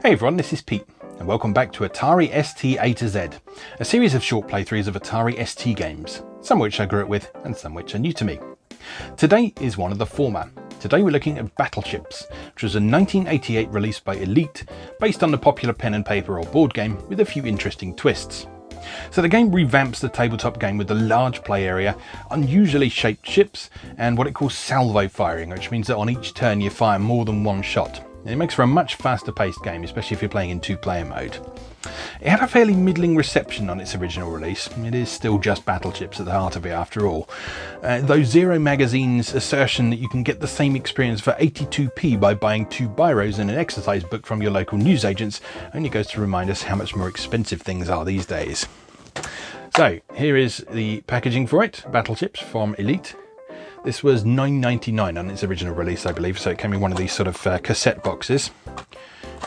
Hey everyone, this is Pete, and welcome back to Atari ST A to Z, a series of short playthroughs of Atari ST games, some which I grew up with and some which are new to me. Today is one of the former. Today we're looking at Battleships, which was a 1988 release by Elite, based on the popular pen and paper or board game with a few interesting twists. So the game revamps the tabletop game with a large play area, unusually shaped ships, and what it calls salvo firing, which means that on each turn you fire more than one shot. And it makes for a much faster paced game, especially if you're playing in two-player mode. It had a fairly middling reception on its original release. It is still just Battleships at the heart of it after all. Though Zero Magazine's assertion that you can get the same experience for 82p by buying 2 biros and an exercise book from your local newsagents only goes to remind us how much more expensive things are these days. So here is the packaging for it, Battleships from Elite. This was $9.99 on its original release, I believe, so it came in one of these sort of cassette boxes,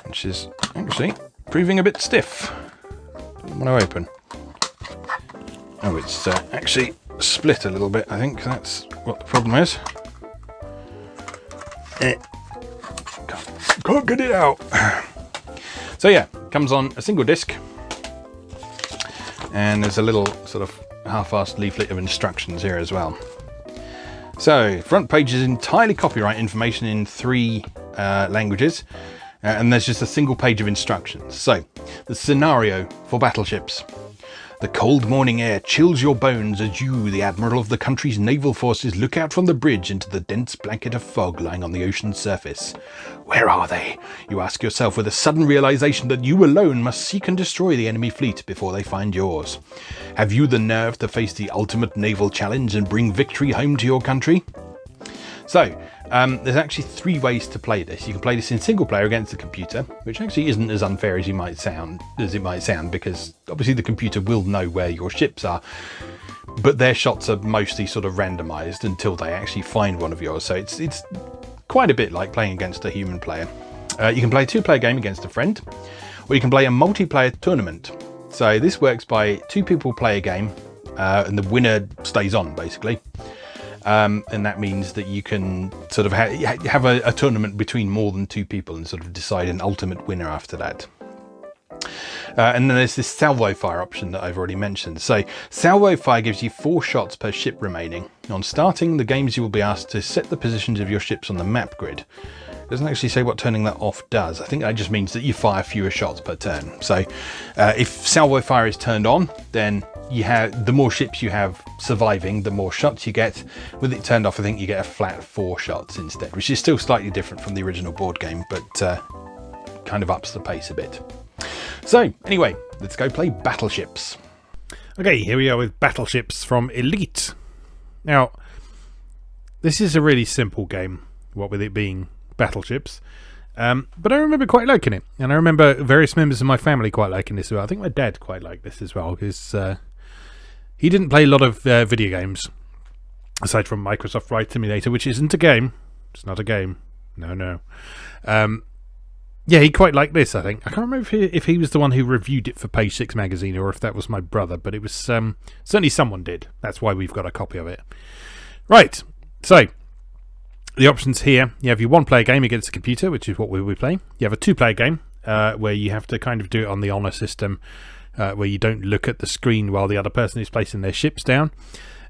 which is actually proving a bit stiff. Don't want to open. Oh, it's actually split a little bit, I think. That's what the problem is. Can't get it out. So yeah, comes on a single disc, and there's a little sort of half-assed leaflet of instructions here as well. So, front page is entirely copyright information in 3 languages, and there's just a single page of instructions. So, the scenario for Battleships. The cold morning air chills your bones as you, the admiral of the country's naval forces, look out from the bridge into the dense blanket of fog lying on the ocean's surface. Where are they? You ask yourself with a sudden realization that you alone must seek and destroy the enemy fleet before they find yours. Have you the nerve to face the ultimate naval challenge and bring victory home to your country? So, there's actually 3 ways to play this. You can play this in single player against the computer, which actually isn't as unfair as it might sound, because obviously the computer will know where your ships are, but their shots are mostly sort of randomized until they actually find one of yours. So it's quite a bit like playing against a human player. You can play a 2-player game against a friend, or you can play a multiplayer tournament. So this works by 2 people play a game, and the winner stays on basically. And that means that you can sort of have a tournament between more than 2 people and sort of decide an ultimate winner after that. And then there's this salvo fire option that I've already mentioned. So salvo fire gives you 4 shots per ship remaining. On starting the games, you will be asked to set the positions of your ships on the map grid. It doesn't actually say what turning that off does. I think that just means that you fire fewer shots per turn. So if salvo fire is turned on, then the more ships you have surviving, the more shots you get. With it turned off, I think you get a flat 4 shots instead, which is still slightly different from the original board game, but kind of ups the pace a bit. So anyway, let's go play Battleships. Okay, here we are with Battleships from Elite. Now, this is a really simple game, what with it being Battleships. But I remember quite liking it, and I remember various members of my family quite liking this as well. I think my dad quite liked this as well, because he didn't play a lot of video games, aside from Microsoft Flight Simulator, which isn't a game. It's not a game. No. Yeah, he quite liked this, I think. I can't remember if he was the one who reviewed it for Page 6 magazine, or if that was my brother, but it was certainly someone did. That's why we've got a copy of it. Right, so the options here, you have your 1-player game against the computer, which is what we'll be playing. You have a 2-player game, where you have to kind of do it on the honor system, where you don't look at the screen while the other person is placing their ships down.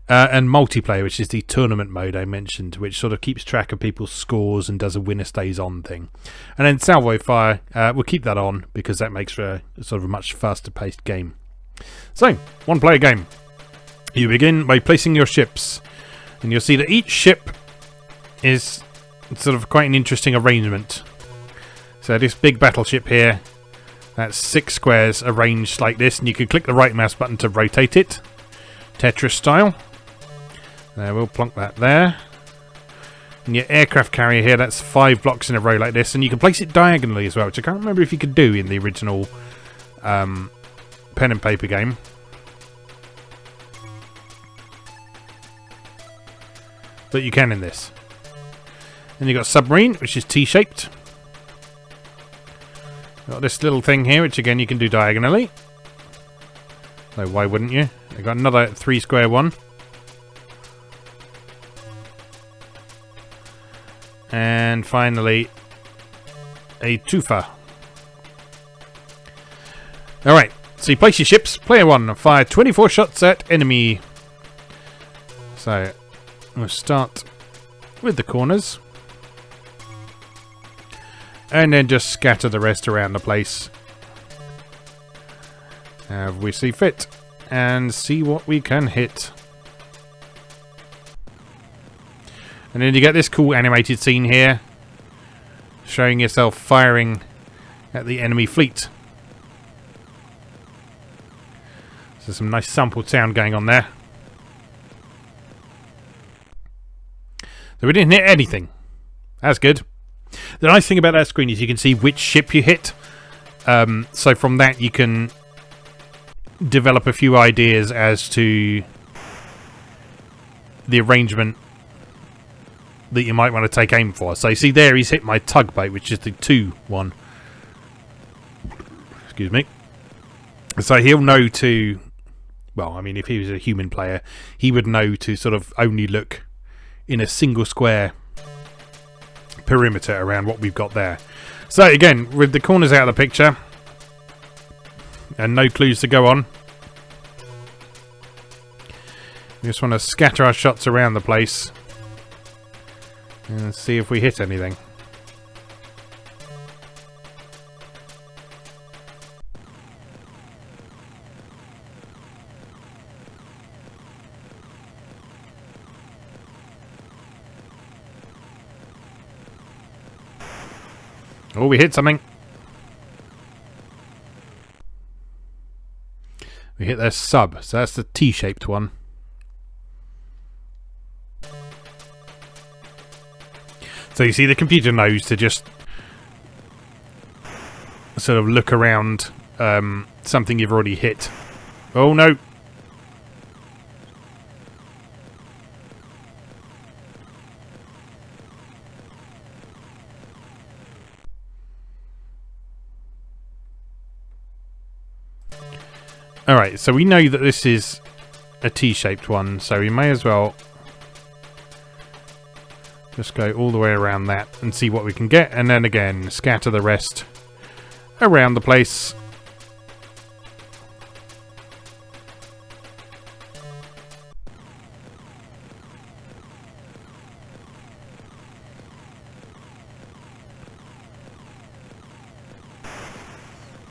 And multiplayer, which is the tournament mode I mentioned, which sort of keeps track of people's scores and does a winner stays on thing. And then salvo fire, we'll keep that on because that makes for a sort of a much faster paced game. So, 1-player game. You begin by placing your ships, and you'll see that each ship is sort of quite an interesting arrangement. So this big battleship here, that's 6 squares arranged like this, and you can click the right mouse button to rotate it, Tetris style. There, we'll plonk that there. And your aircraft carrier here, that's 5 blocks in a row like this, and you can place it diagonally as well, which I can't remember if you could do in the original pen and paper game. But you can in this. Then you've got submarine, which is T-shaped. Got this little thing here, which again you can do diagonally. So why wouldn't you? I've got another 3-square one. And finally, a twofer. Alright, so you place your ships. Player 1, fire 24 shots at enemy. So, we'll start with the corners. And then just scatter the rest around the place. As we see fit. And see what we can hit. And then you get this cool animated scene here. Showing yourself firing at the enemy fleet. So some nice sampled sound going on there. So we didn't hit anything. That's good. The nice thing about that screen is you can see which ship you hit. So from that you can develop a few ideas as to the arrangement that you might want to take aim for. So you see there he's hit my tugboat, which is the 2 one. Excuse me. So he'll know to... Well, I mean, if he was a human player, he would know to sort of only look in a single square perimeter around what we've got there. So again, with the corners out of the picture and no clues to go on, we just want to scatter our shots around the place and see if we hit anything. Oh, we hit something. We hit their sub, so that's the T-shaped one. So you see the computer knows to just sort of look around something you've already hit. Oh no! Alright, so we know that this is a T-shaped one, so we may as well just go all the way around that and see what we can get, and then again scatter the rest around the place.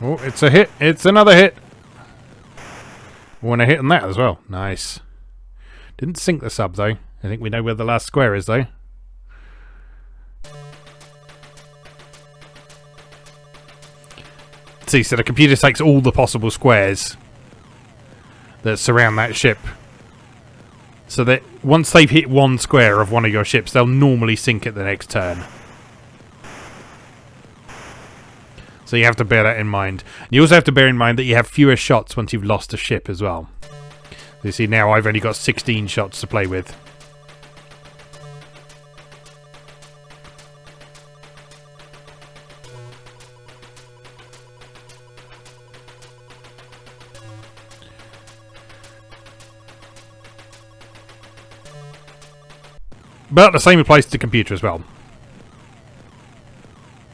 Oh, it's a hit. It's another hit. Want a hit on that as well. Nice. Didn't sink the sub though. I think we know where the last square is though. See, so the computer takes all the possible squares that surround that ship. So that once they've hit one square of one of your ships, they'll normally sink it the next turn. So you have to bear that in mind. You also have to bear in mind that you have fewer shots once you've lost a ship as well. You see now I've only got 16 shots to play with. But the same applies to the computer as well.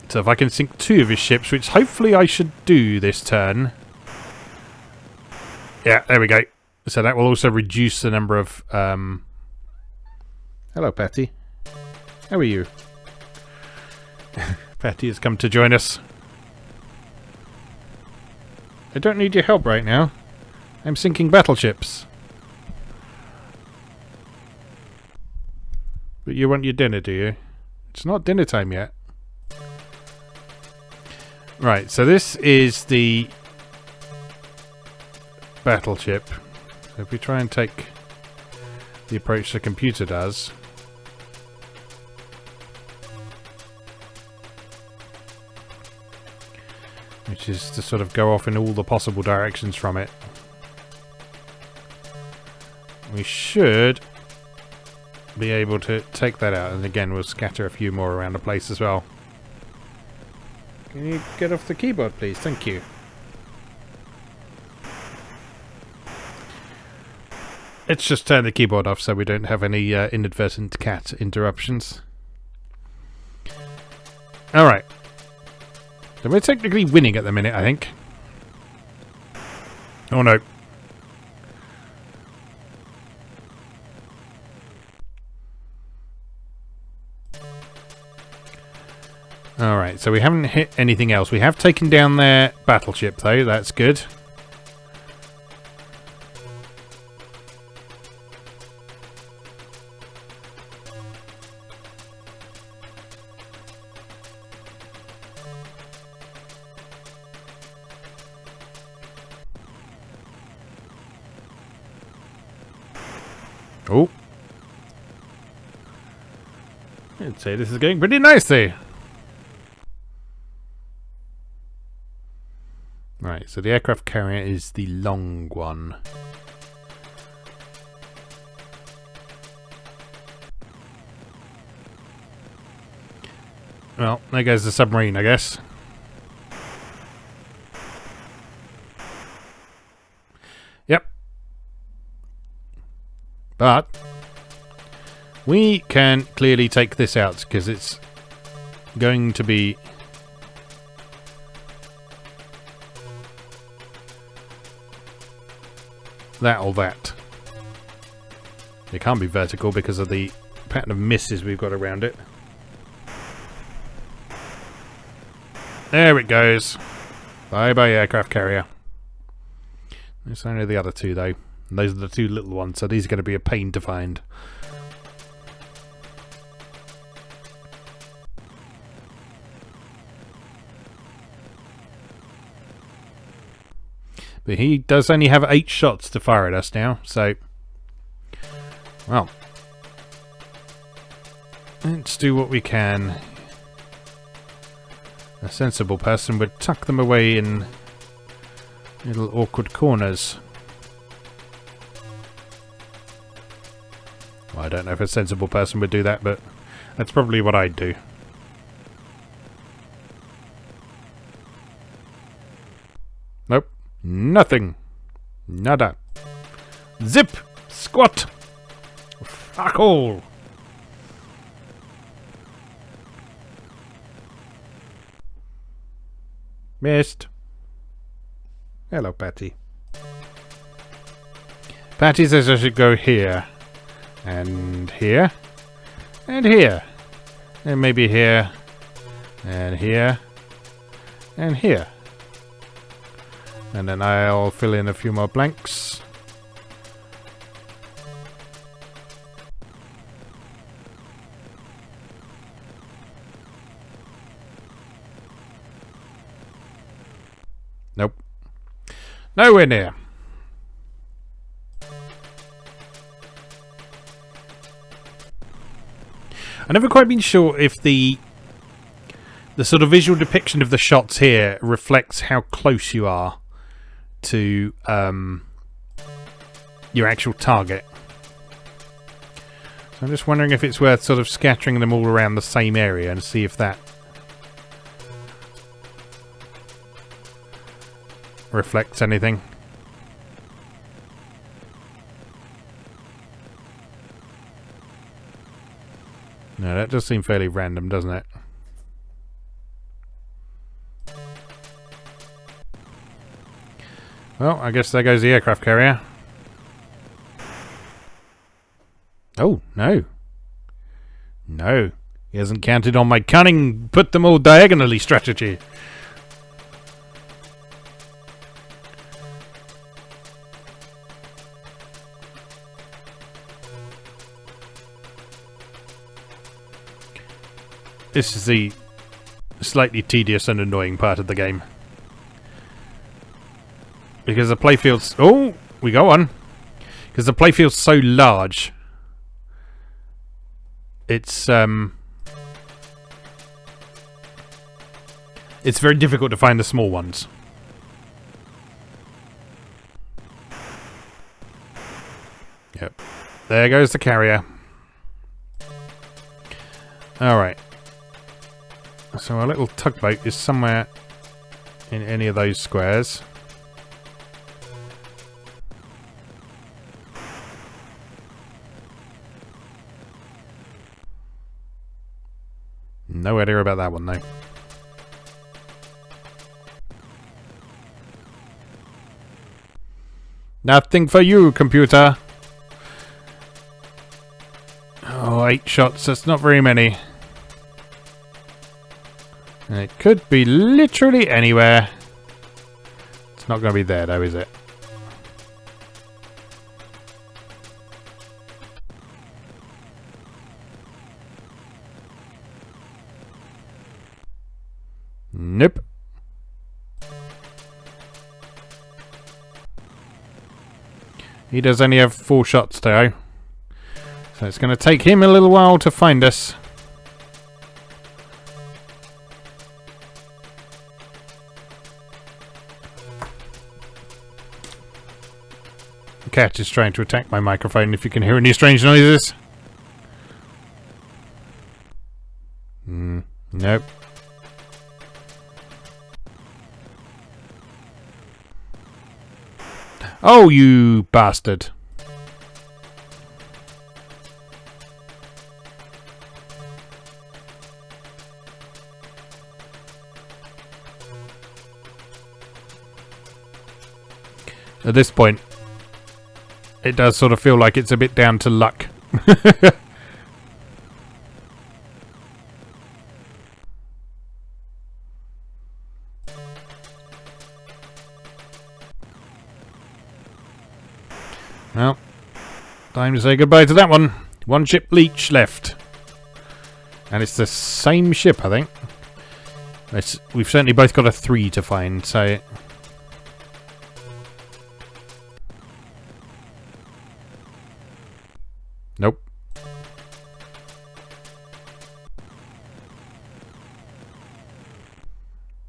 So if I can sink 2 of his ships, which hopefully I should do this turn. Yeah, there we go. So that will also reduce the number of... Hello, Patty. How are you? Patty has come to join us. I don't need your help right now. I'm sinking battleships. But you want your dinner, do you? It's not dinner time yet. Right, so this is the battleship. So if we try and take the approach the computer does, which is to sort of go off in all the possible directions from it, we should be able to take that out. And again, we'll scatter a few more around the place as well. Can you get off the keyboard, please? Thank you. Let's just turn the keyboard off so we don't have any inadvertent cat interruptions. Alright. So we're technically winning at the minute, I think. Oh no. Alright, so we haven't hit anything else. We have taken down their battleship though, that's good. Oh. I'd say this is going pretty nicely. Right, so the aircraft carrier is the long one. Well, there goes the submarine, I guess. Yep. But we can clearly take this out because it's going to be that or that. It can't be vertical because of the pattern of misses we've got around it. There it goes. Bye bye aircraft carrier. There's only the other two though. And those are the two little ones, so these are going to be a pain to find. But he does only have 8 shots to fire at us now, so... Well. Let's do what we can. A sensible person would tuck them away in little awkward corners. Well, I don't know if a sensible person would do that, but that's probably what I'd do. Nope. Nothing. Nada. Zip! Squat! Fuck all! Missed. Hello, Patty. Patty says I should go here. And here. And here. And maybe here. And here. And here. And then I'll fill in a few more blanks. Nope. Nowhere near. I've never quite been sure if the sort of visual depiction of the shots here reflects how close you are to your actual target. So I'm just wondering if it's worth sort of scattering them all around the same area and see if that reflects anything. No, that does seem fairly random, doesn't it? Well, I guess there goes the aircraft carrier. Oh, no. No. He hasn't counted on my cunning put them all diagonally strategy. This is the slightly tedious and annoying part of the game. Because the playfield's... Oh! We go on. Because the playfield's so large. It's very difficult to find the small ones. Yep. There goes the carrier. Alright. So our little tugboat is somewhere in any of those squares. No idea about that one though. Nothing for you, computer. Oh, 8 shots. That's not very many. And it could be literally anywhere. It's not going to be there, though, is it? Nope. He does only have 4 shots, though. So it's going to take him a little while to find us. The cat is trying to attack my microphone, if you can hear any strange noises. Nope. Oh, you bastard. At this point, it does sort of feel like it's a bit down to luck. Well, time to say goodbye to that one. 1 ship leech left. And it's the same ship, I think. We've certainly both got a 3 to find, so... Nope.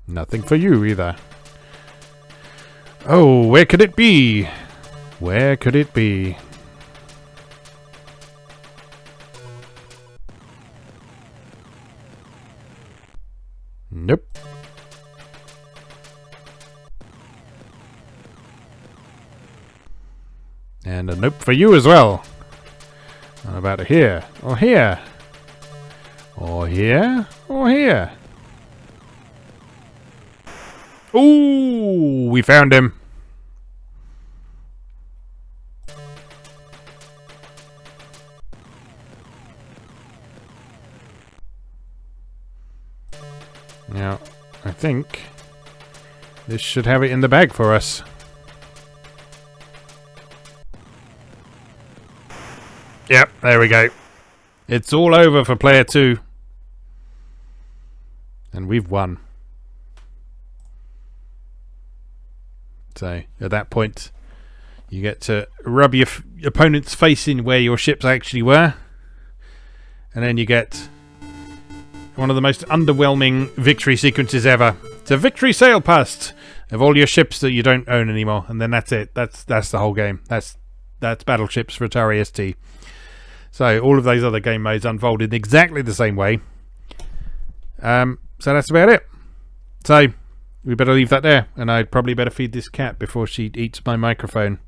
Nothing for you either. Oh, where could it be? Where could it be? Nope. And a nope for you as well. What about here? Or here? Or here? Or here? Ooh, we found him. Now, I think this should have it in the bag for us. Yep, there we go. It's all over for player 2. And we've won. So, at that point, you get to rub your opponent's face in where your ships actually were. And then you get one of the most underwhelming victory sequences ever. It's a victory sail past of all your ships that you don't own anymore. And then that's it. That's the whole game. That's Battleships for Atari ST. So all of those other game modes unfolded exactly the same way. So that's about it. So we better leave that there, and I'd probably better feed this cat before she eats my microphone.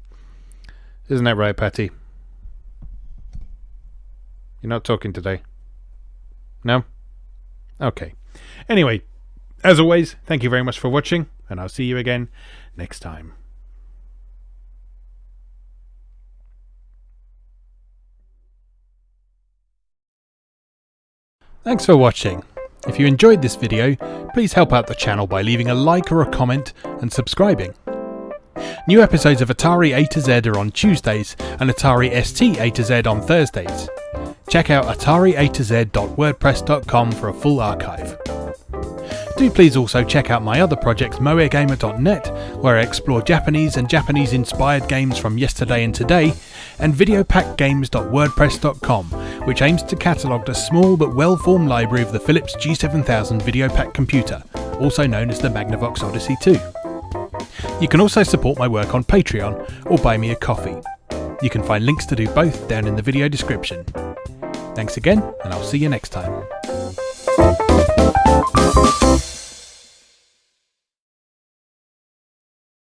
Isn't that right, Patty? You're not talking today? No? Okay. Anyway, as always, thank you very much for watching, and I'll see you again next time. Thanks for watching. If you enjoyed this video, please help out the channel by leaving a like or a comment and subscribing. New episodes of Atari A to Z are on Tuesdays and Atari ST A to Z on Thursdays. Check out atariatoz.wordpress.com for a full archive. Do please also check out my other projects moegamer.net, where I explore Japanese and Japanese-inspired games from yesterday and today, and videopackgames.wordpress.com, which aims to catalogue the small but well-formed library of the Philips G7000 Videopack computer, also known as the Magnavox Odyssey 2. You can also support my work on Patreon or buy me a coffee. You can find links to do both down in the video description. Thanks again, and I'll see you next time.